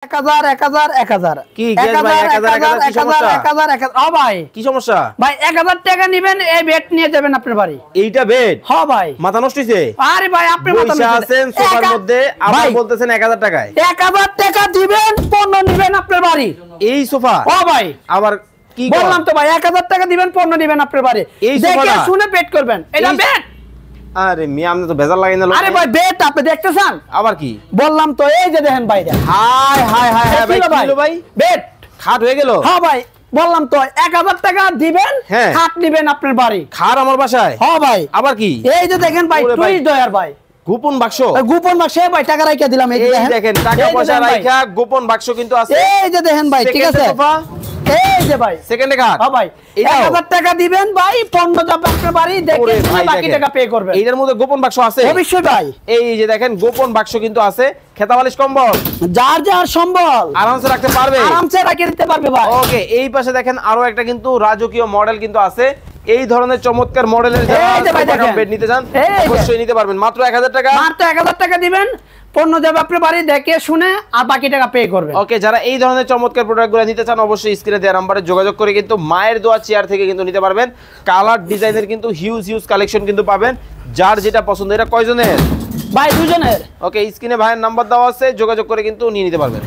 1000 1000 1000 কি গ্যাস ভাই 1000 কি সমস্যা 1000 ও ভাই কি সমস্যা ভাই 1000 টাকা নেবেন এই বেড নিয়ে যাবেন আপনার বাড়ি এইটা বেড হ্যাঁ ভাই মাথা নষ্ট হইছে আরে ভাই আপনি মাথা নষ্ট আছেন সোফার মধ্যে আবার বলতেছেন 1000 টাকায় 1000 টাকা দিবেন পণ্য নেবেন আপনার বাড়ি এই সোফা ও ভাই আবার কি বললাম তো ভাই 1000 টাকা দিবেন পণ্য নেবেন আপনার বাড়ি দেখে শুনে পেট করবেন এটা বেড আরে মিয়া আপনি তো বেজার লাগাই না আরে ভাই বেড আপনি দেখতেছেন আবার কি বললাম তো এই যে দেখেন ভাই হাই হাই হাই ভাই কি হলো ভাই বেড খাট হয়ে গেল হ্যাঁ ভাই বললাম তো 1000 টাকা দিবেন খাট নেবেন আপনার বাড়ি খাট আমার বাসায় হ্যাঁ ভাই আবার কি এই যে দেখেন ভাই তুই দয়ার ভাই গোপন বাক্স গোপন বাক্স ভাই টাকা রাইখা দিলাম এই দেখেন টাকা পয়সা রাইখা গোপন বাক্স কিন্তু আছে এই যে দেখেন ভাই ঠিক আছে এই যে ভাই সেকেন্ডে কাট হ্যাঁ ভাই 1000 টাকা দিবেন ভাই পণ্য যাবে আপনার বাড়ি দেখে বাকি টাকা পে করবেন এইটার মধ্যে গোপন বাক্স আছে অবশ্যই ভাই এই যে দেখেন গোপন বাক্স কিন্তু আছে খেতাবালিশ কম্বল যার যার সম্বল আরামসে রাখতে পারবে আরামসে রেখে দিতে পারবে ভাই ওকে এই পাশে দেখেন আরো একটা কিন্তু রাজকীয় মডেল কিন্তু আছে এই ধরনের চমৎকার মডেলের যারা বেড নিতে চান অবশ্যই নিতে পারবেন মাত্র 1000 টাকা মাত্র 1000 টাকা দিবেন পণ্য যাবে আপনার বাড়ি দেখে শুনে আর বাকি টাকা পে করবেন ওকে যারা এই ধরনের চমৎকার প্রোডাক্টগুলো নিতে চান অবশ্যই স্ক্রিনে দেওয়া নম্বরে যোগাযোগ করে কিন্তু মায়ের দোয়া চেয়ার থেকে কিন্তু নিতে পারবেন কালার ডিজাইনের কিন্তু হিউজ কালেকশন কিন্তু পাবেন যার যেটা পছন্দ এটা কয়জনের ভাই দুজনের ওকে স্ক্রিনে ভাইয়ের নাম্বার দেওয়া আছে যোগাযোগ করে কিন্তু নিয়ে নিতে পারবেন